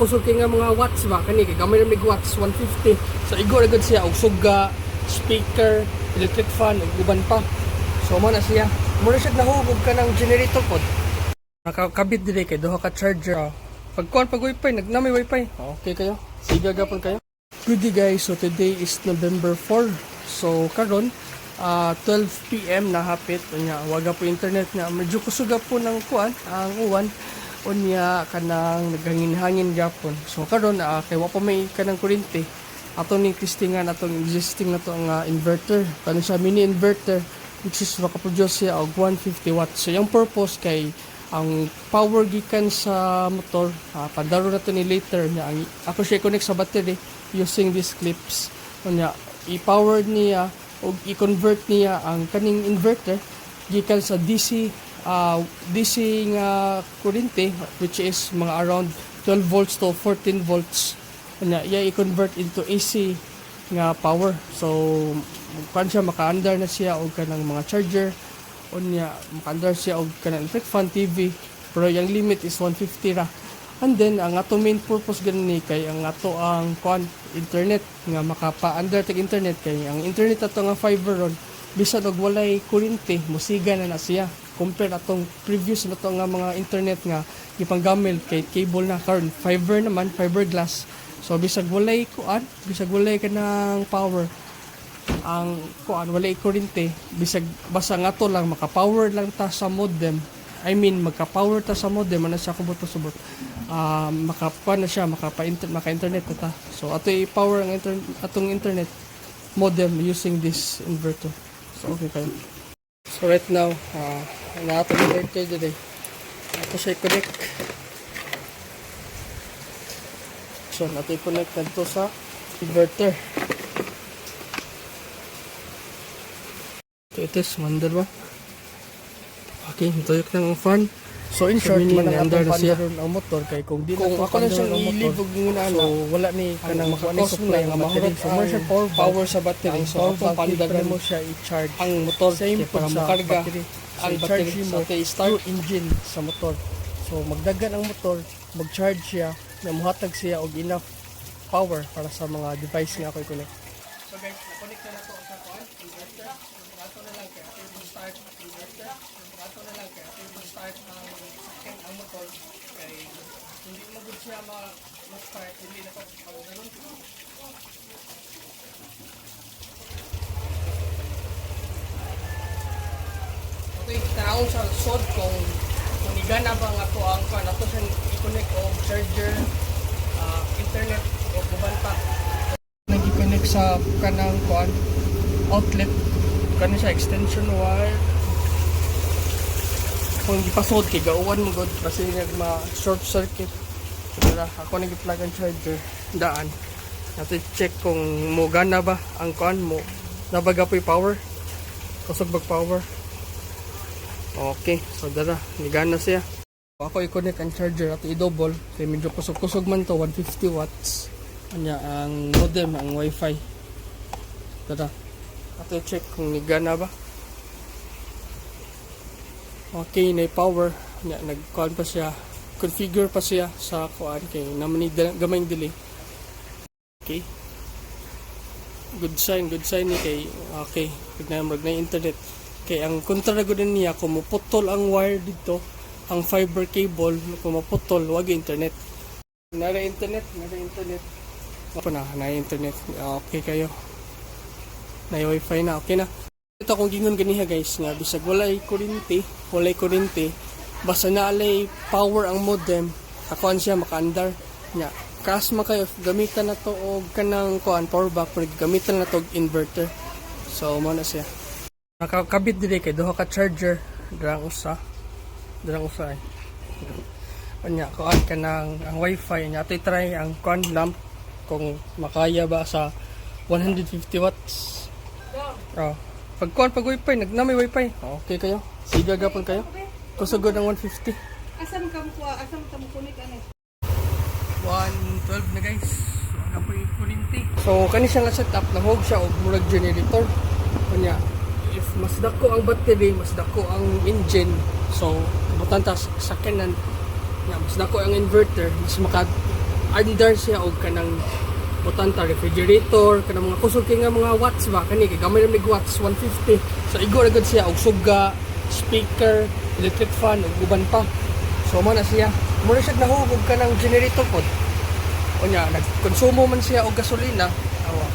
kusog kay nga mga watts ba kani kay gamay ra mig watts 150. So igor agad siya og suga, speaker, electric fan ug uban pa. So mo na siya. Mura siya nahugog ka ng generator pod. Nakakabit dire kay duha ka charger. Pag wifi nagnamay wifi. Okay kayo. Sige gapon kayo. Good day guys. So today is November 4. So karon 12 PM na hapit unya waga po internet nga medyo kusuga po ng kuan ang uwan unya kanang naghangin-hangin gapon. So karon kay wa pa may kanang kuryente ato ning testingan atong existing na to nga inverter kani siya mini inverter which is makaproduce siya og 150 watts. So yung purpose kay ang power gikan sa motor padaro na to ni later nya ang ako siya connect sa battery using these clips unya i-power niya o i-convert niya ang kaning inverter gikan sa DC nga kuryente which is mga around 12 volts to 14 volts nya iya i-convert into AC nga power. So kan siya maka-under na siya og kanang mga charger unya maka-under siya og kanang electric fan, TV, pero yung limit is 150 ra. And then ang ato main purpose gani kay ang ato ang internet nga makapa-under tag internet kay ang internet ato nga fiber ron bisan og walay kuryente musiga na siya compare atong previous na to nga mga internet nga gipanggamit kay cable na karon fiber naman fiberglass. So bisag walay bisag walay kanang power ang walay kuryente bisag basta nga to lang maka-power lang ta sa modem. I mean magka-power ta sa modem ana siya kubot-subot. Maka maka-internet ta. So ato i-power ang atong internet modem using this inverter. So okay kayo. So right now na ato inverter today. Ato siya connect. So ato i-connect kadto sa inverter. So ito is mandar ba? Okay, tuyok ng fan. So in short, manandar na siya ang motor kay kung di kung ako na siyang ilibog ng ana, so wala ni kanang maka-supply nga mahurot sa power sa battery. So kung pandagan mo siya i-charge ang motor same para makarga ang battery mo kay start engine sa motor. So magdagan ang motor, mag-charge siya, na muhatag siya og enough power para sa mga device nga ako'y connect. So guys, na-connect na nato ang sa inverter. Ato na lang kay ato start inverter. Ato na lang kay ato start ang motor kay hindi mo gud siya ma-start hindi na pa ganun. Okay, tanaw sa sod kung igana ba nga to ang kan ato siyang i-connect og charger, internet o kuban pa. Nag-connect sa kanang outlet kani siya extension wire. Kung gipasod kay gauwan mo god kasi nagma short circuit. Dira ako nag-plug ang charger daan. Nato check kung mo gana ba ang mo nabaga po power. Kusog bag power. Okay, so dara nigana siya. Ako i-connect ang charger at i-double kay medyo kusog-kusog man to 150 watts. Anya ang modem ang wifi. Dara. Ato check kung nigana ba. Okay, na power nya nag-on pa siya, configure pa siya sa kuan kay naman ni gamayng delay. Okay, good sign ni kay okay pagnaamrag na internet kay ang kontra gud niya kung maputol ang wire dito ang fiber cable kung maputol wag internet nara internet apa na internet. Okay kayo na wifi na okay na. Ito kung gingon ganiha guys nga bisag walay kuryente basta naalay power ang modem kakuan siya maka-andar nya kasma kayo gamitan na to og kanang kuan power bank pero gamitan na to og inverter. So mo na siya nakakabit dire kay duha ka charger dirang usa ay nya kuan kanang ang wifi nya ato try ang kuan lamp kung makaya ba sa 150 watts. Pag wifi, nagnamay wifi. Okay kayo. Sige gapon kayo. Kusugod ang 150. Asam ka mo kunik ano? 112 na guys. Wala po yung kurinti. So, kani siya nga setup. Nahog siya o murag generator. Kanya, if mas dako ang battery, mas dako ang engine. So, butan ta sa kanan. Mas dako ang inverter. Mas under siya og kanang butanta refrigerator kanang mga kusog kay nga mga watts ba kani kay gamay ra mig watts 150. So igo ra gud siya og suga, speaker, electric fan ug uban pa. So mo na siya. Mo na siya nahugog kanang generator pod. Unya nagkonsumo man siya og gasolina. Awa.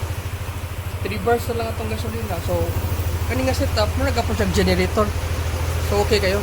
3 bars na lang atong gasolina. So kani nga setup mo nagapon siya generator. So okay kayo.